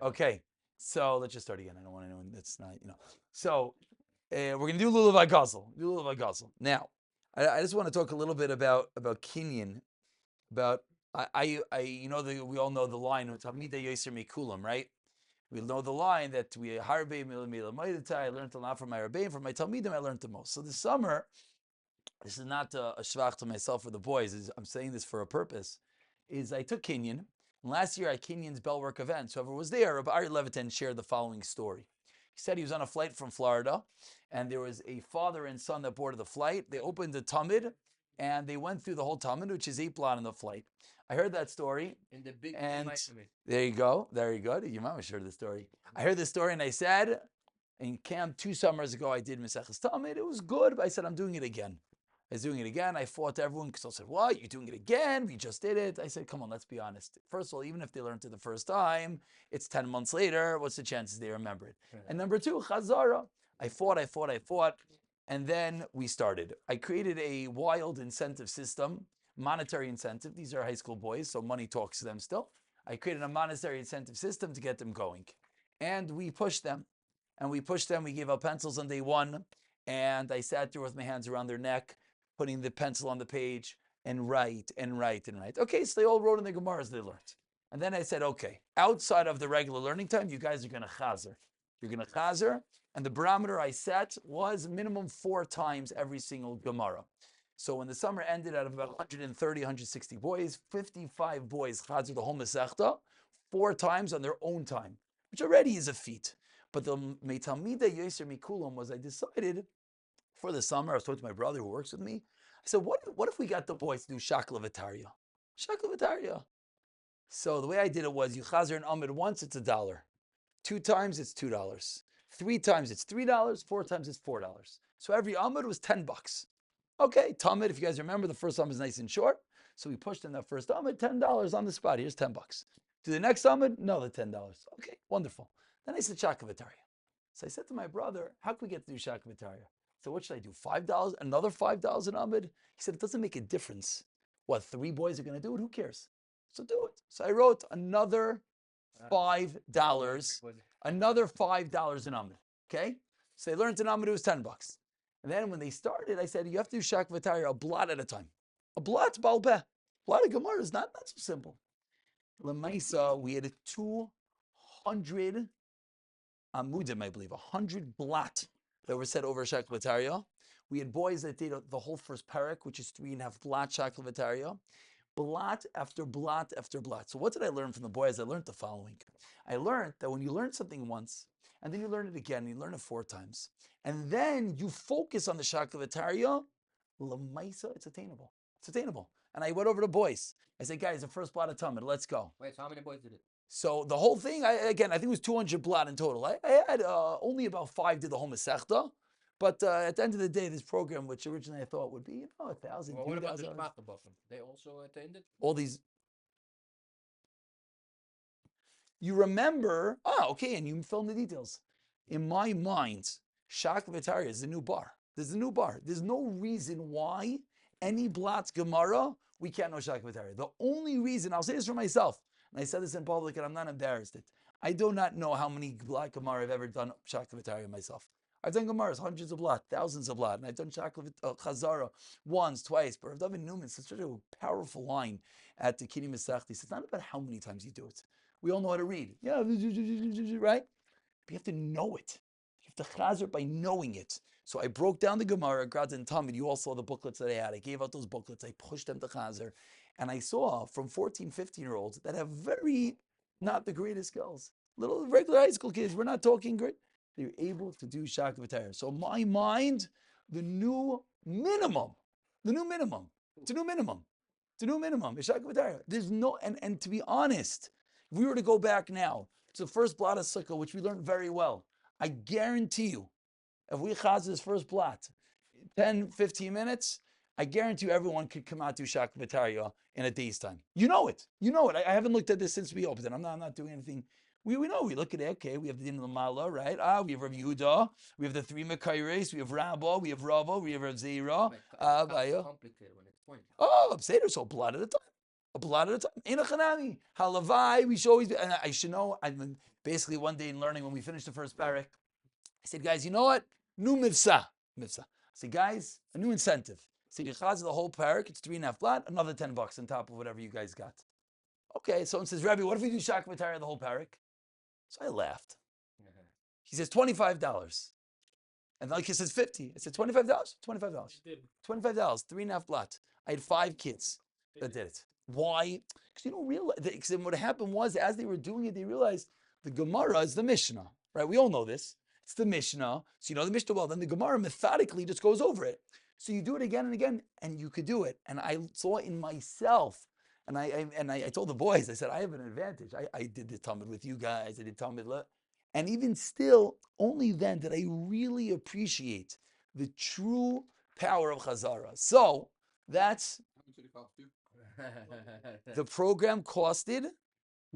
Okay, so let's just start again. I don't want anyone that's not, So we're gonna do Lulav Gazel. Now, I just want to talk a little bit about Kinyan, about we all know the line Tamida Yoser Mikulam, right? We know the line that we Harbe Milamaitai. I learned a lot from my Rabbein, from my Talmidim. I learned the most. So this summer, this is not a shvach to myself or the boys. I'm saying this for a purpose. Is I took Kinyan. And last year at Kinyan's Bellwork event, so whoever was there, Rabbi Ari Levitan shared the following story. He said he was on a flight from Florida, and there was a father and son that boarded the flight. They opened the Talmud, and they went through the whole Talmud, which is 8 blot in the flight. I heard that story. In the big and there you go. Very good. Your mama shared the story. I heard the story, and I said, in camp 2 summers ago, I did Maseches Talmud. It was good, but I said, I'm doing it again. I was doing it again. I fought everyone because I said, what? You're doing it again? We just did it. I said, come on, let's be honest. First of all, even if they learned it the first time, it's 10 months later. What's the chances they remember it? Right. And number 2, Chazarah. I fought. And then we started. I created a wild incentive system, monetary incentive. These are high school boys, so money talks to them still. I created a monetary incentive system to get them going. And we pushed them. We gave out pencils on day 1. And I sat there with my hands around their neck, putting the pencil on the page and write. Okay, so they all wrote in the Gemaras they learned. And then I said, okay, outside of the regular learning time, you guys are going to chazer. You're going to chazer. And the barometer I set was minimum 4 times every single Gemara. So when the summer ended, out of about 130, 160 boys, 55 boys chazer the whole Masechta 4 times on their own time, which already is a feat. But the Meitamida Yoser Mikulam was I decided for the summer, I was talking to my brother who works with me. I said, what if we got the boys to do Shakla Vitaria? So the way I did it was, you chazer an Amid once, it's $1. 2 times, it's $2. 3 times, it's $3. 4 times, it's $4. So every Amid was $10. Okay, Talmud, if you guys remember, the first Amid is nice and short. So we pushed in that first Amid, $10 on the spot. Here's $10. To the next Amid, another $10. Okay, wonderful. Then I said Shakla Vitaria. So I said to my brother, how can we get to do Shakla Vitaria? So what should I do? $5? Another $5 an Amid? He said, it doesn't make a difference. What, 3 boys are going to do it? Who cares? So do it. So I wrote another $5. Another $5 an Amid. Okay? So they learned an Amid, it was $10. And then when they started, I said, you have to do Shak V'Tayr a blot at a time. A blot, Balpeh. Blot of Gemara is not so simple. Lemaisa, we had 200 Amudim, I believe, 100 blot that were said over Shak V'Tayr. We had boys that did the whole first parak, which is 3.5 blot Shak V'Tayr. Blot after blot after blot. So what did I learn from the boys? I learned the following. I learned that when you learn something once, and then you learn it again, and you learn it 4 times, and then you focus on the Shak V'Tayr, Lemaisa, it's attainable. It's attainable. And I went over to boys. I said, guys, the first blot of Talmud, let's go. Wait, so how many boys did it? So the whole thing, I think it was 200 blot in total. I had only about 5 did the whole Masechta. But at the end of the day, this program, which originally I thought would be, 1,000, well, what about the 2,000. They also attended? All these. You remember, okay, and you fill in the details. In my mind, Shak V'Tayr is the new bar. There's a new bar. There's no reason why any blot's Gemara, we can't know Shak V'Tayr. The only reason, I'll say this for myself, and I said this in public and I'm not embarrassed. I do not know how many blot Gemara I've ever done Shak V'Tayr myself. I've done Gemaras, hundreds of blot, thousands of blot, and I've done Shakla Chazarah once, twice. But Rav David Newman said such a powerful line at the Kinyan Succah. He says, it's not about how many times you do it. We all know how to read. Yeah, right? But you have to know it. You have to chazer by knowing it. So I broke down the Gemara, Grad and Talmud. You all saw the booklets that I had. I gave out those booklets. I pushed them to chazer. And I saw from 14, 15-year-olds that have very, not the greatest skills. Little regular high school kids. We're not talking great. They're able to do Shak V'Tayr. So in my mind, the new minimum is Shak V'Tayr. There's no, and to be honest, if we were to go back now to the first blot of Sukkah, which we learned very well, I guarantee you, if we chaz this first blot, 10, 15 minutes, I guarantee you everyone could come out to Shak V'Tayr in a day's time. You know it. I haven't looked at this since we opened it. I'm not doing anything. We know, we look at it, okay, we have the Din Lamala, right? We have Rav Yehuda, we have the 3 Mekayres, we have Rabba, we have Rava, we have Rav Zera. It's complicated when it's pointed. Seder, so blood at a time. A blot at a time. Ein chanami. Halavai, we should always be, and I should know, I mean, basically one day in learning when we finished the first parak, I said, guys, you know what? New mivsa. Mivsa. I said, guys, a new incentive. So you chaz the whole parak, it's 3.5 blot, another $10 on top of whatever you guys got. Okay, someone says, Rabbi, what if we do shak v'tara the whole parak? So I laughed. He says $25. And like he says 50. I said $25? $25. $25, 3.5 blot. I had 5 kids that did it. Why? Because you don't realize, because what happened was, as they were doing it, they realized the Gemara is the Mishnah, right? We all know this. It's the Mishnah. So you know the Mishnah well. Then the Gemara methodically just goes over it. So you do it again and again, and you could do it. And I saw it in myself. And I told the boys, I said, I have an advantage. I did the Talmud with you guys. I did Talmud. And even still, only then did I really appreciate the true power of Chazarah. So that's the program costed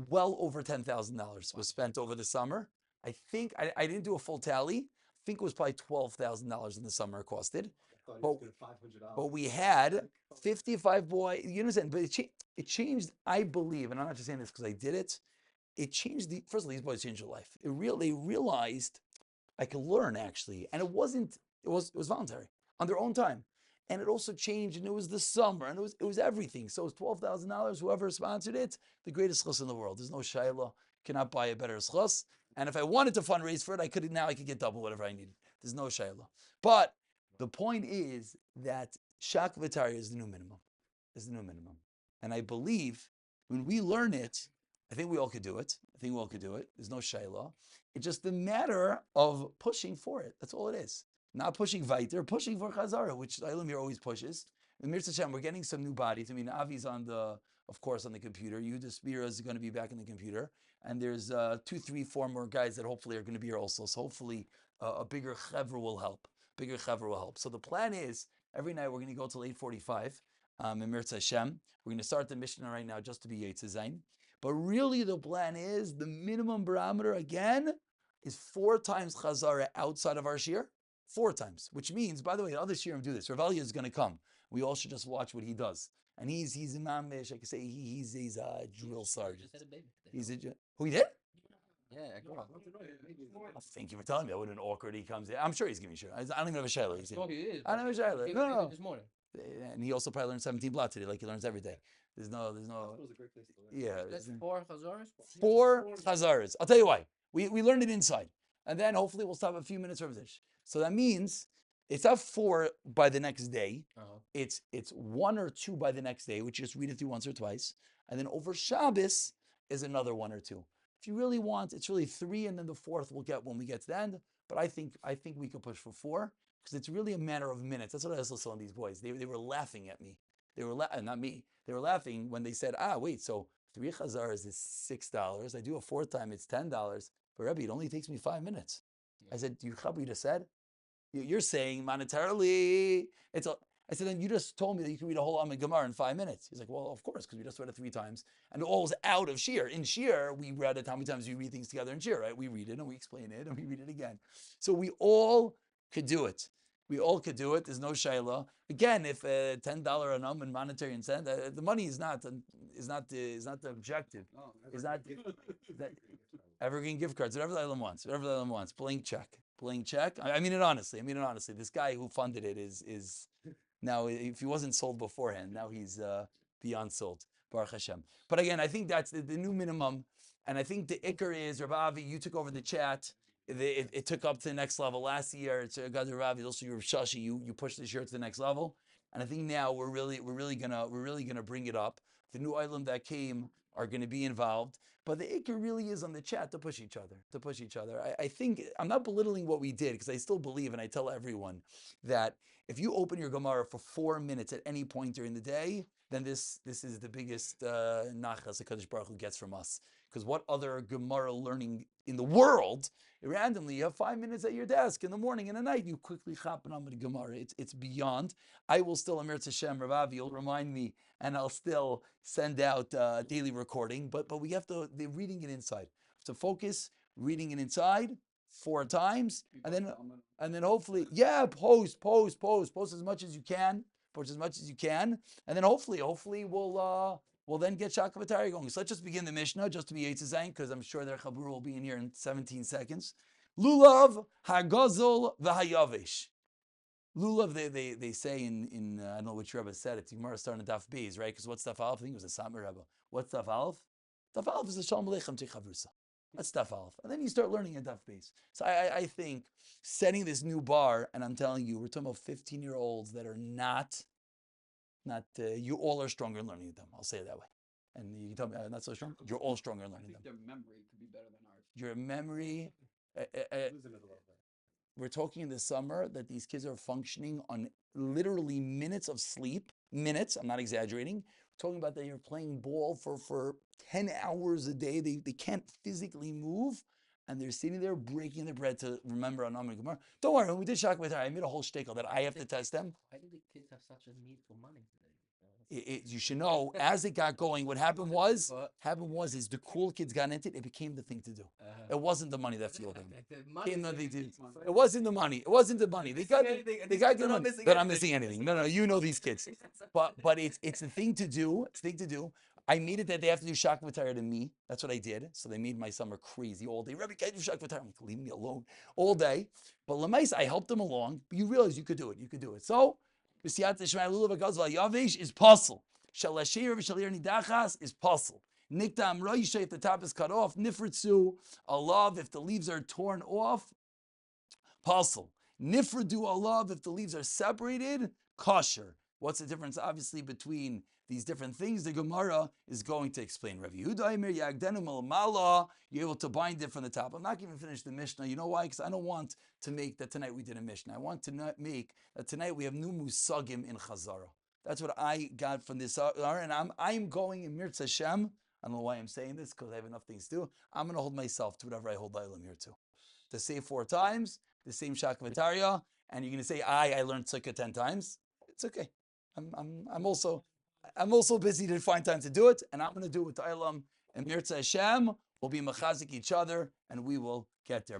well over $10,000 was spent over the summer. I think I didn't do a full tally. I think it was probably $12,000 in the summer it costed. But we had 55 boys. You understand? But it changed, I believe, and I'm not just saying this because I did it. It changed first of all, these boys changed their life. They realized I could learn actually. And it was voluntary on their own time. And it also changed, and it was the summer, and it was everything. So it was $12,000, whoever sponsored it, the greatest schus in the world. There's no shayla, cannot buy a better schus. And if I wanted to fundraise for it, I could get double whatever I needed. There's no shayla. But the point is that shak v'tari is the new minimum. And I believe when we learn it, I think we all could do it. There's no shayla. It's just a matter of pushing for it. That's all it is. Not pushing weiter, pushing for Chazarah, which Eilim here always pushes. And Mir Hashem, we're getting some new bodies. I mean, Avi's of course, on the computer. Yehuda Spira is going to be back in the computer. And there's 2, 3, 4 more guys that hopefully are going to be here also. So hopefully a bigger chevra will help. So the plan is, every night we're going to go till 8:45 in Mir Hashem. We're going to start the Mishnah right now just to be Yetzazain. But really the plan is, the minimum barometer, again, is 4 times Chazarah outside of our shir. 4 times, which means, by the way, other shirim do this. Rav Elia is going to come. We all should just watch what he does. And he's a mamish. I can say he's a drill sergeant. Who he did? Yeah, I grew up. Oh, thank you for telling me. I wouldn't awkward. He comes in. I'm sure he's giving me shir. I don't even have a shayla. I don't have a shayla. No. This morning. And he also probably learned 17 blot today, like he learns every day. There's no. Yeah. That's 4 chazaras. 4 chazaras. I'll tell you why. We learned it inside, and then hopefully we'll stop a few minutes for this. So that means it's not 4 by the next day. It's 1 or 2 by the next day, which you just read it through once or twice, and then over Shabbos is another 1 or 2. If you really want, it's really 3, and then the 4th we'll get when we get to the end. But I think we could push for 4 because it's really a matter of minutes. That's what I also saw in these boys. They were laughing at me. They were not me. They were laughing when they said, wait, so 3 chazaras is $6. I do a 4th time, it's $10. But Rebbe, it only takes me 5 minutes. I said, you just said? You're saying monetarily, I said, then you just told me that you can read a whole Amud Gemara in 5 minutes. He's like, well, of course, because we just read it 3 times. And it all was out of Shir. In Shir, we read it how many times we read things together in Shir, right? We read it and we explain it and we read it again. So we all could do it. There's no shayla. Again, if $10 anum in monetary incentive, the money is not the objective. It's not that evergreen gift cards. Whatever the Elam wants. Blank check. I mean it honestly. This guy who funded it is now, if he wasn't sold beforehand, now he's beyond sold. Baruch Hashem. But again, I think that's the new minimum. And I think the ikar is, Rav Avi, you took over the chat. It took up to the next level last year. It's Gad Rav, also your Shashi. You pushed this year to the next level, and I think now we're really gonna bring it up. The new island that came are going to be involved, but the ikar really is on the chat to push each other. I think I'm not belittling what we did because I still believe, and I tell everyone that if you open your Gemara for 4 minutes at any point during the day, then this is the biggest nachas HaKadosh Baruch Hu gets from us. Because what other Gemara learning in the world, randomly, you have 5 minutes at your desk in the morning and at night, you quickly chop on the Gemara. It's beyond. I will still, Amir Tzashem, Rav Avi, you'll remind me, and I'll still send out daily recording, but we have to, they're reading it inside. To focus, reading it inside 4 times, and then hopefully, post as much as you can. And then hopefully we'll Well, then get Shaka V'Tari going. So let's just begin the Mishnah, just to be Yitzzayin, because I'm sure their Chabur will be in here in 17 seconds. Lulav hagazol v'hayavish. Lulav, they say in I don't know which Rebbe said it. Gemara starting at Daf Beis, right? Because what's Daf Aleph? I think it was a Samer Rebbe. What's Daf Aleph? Daf Aleph is the Shalom Aleichem Techavrusa. That's Daf Aleph. And then you start learning at Daf Beis. So I think setting this new bar, and I'm telling you, we're talking about 15-year-olds that are not you all are stronger in learning them. I'll say it that way. And you can tell me I'm not so strong. You're all stronger in learning them. Their memory could be better than ours. Your memory. We're talking in the summer that these kids are functioning on literally minutes of sleep. Minutes, I'm not exaggerating. We're talking about that you're playing ball for 10 hours a day. They can't physically move. And they're sitting there breaking their bread to remember on Amr Gemara. Don't worry, when we did Shak V'Tar, I made a whole shtickle that I have to test them. Why do the kids have such a need for money today? You should know, as it got going, what happened was is the cool kids got into it. It became the thing to do. It wasn't the money that fueled them. It wasn't the money. It wasn't the money. They got the money. They're not missing anything. No, you know these kids. But it's the thing to do. It's the thing to do. I made it that they have to do Shak V'Tar to me. That's what I did. So they made my summer crazy all day. Rabbi, can't do Shak V'Tar. I'm like, leave me alone all day. But Lamais, I helped them along. But you realize you could do it. You could do it. So B'siyat Shemai Lulav Hagazol Yavesh is puzzle. Shalashir v'Shalir Nidachas is puzzle. Nikta Amroisha, if the top is cut off. Nifritzu Alav, if the leaves are torn off. Puzzle. Nifradu Alav, if the leaves are separated. Kosher. What's the difference, obviously, between these different things? The Gemara is going to explain. Rav Yehuda Aimer Yagdenu Malamala, you're able to bind it from the top. I'm not going to finish the Mishnah. You know why? Because I don't want to make that tonight we did a Mishnah. I want to not make that tonight we have new Musagim in Chazarah. That's what I got from this. And I'm going in Mirz Hashem. I don't know why I'm saying this, because I have enough things to do. I'm going to hold myself to whatever I hold Ilam here to. To say 4 times, the same Shak V'Tarya, and you're going to say, I learned Sukkah 10 times. It's okay. I'm also busy to find time to do it, and I'm going to do it with Ilam and Mirza Hashem. We'll be machazik each other, and we will get there.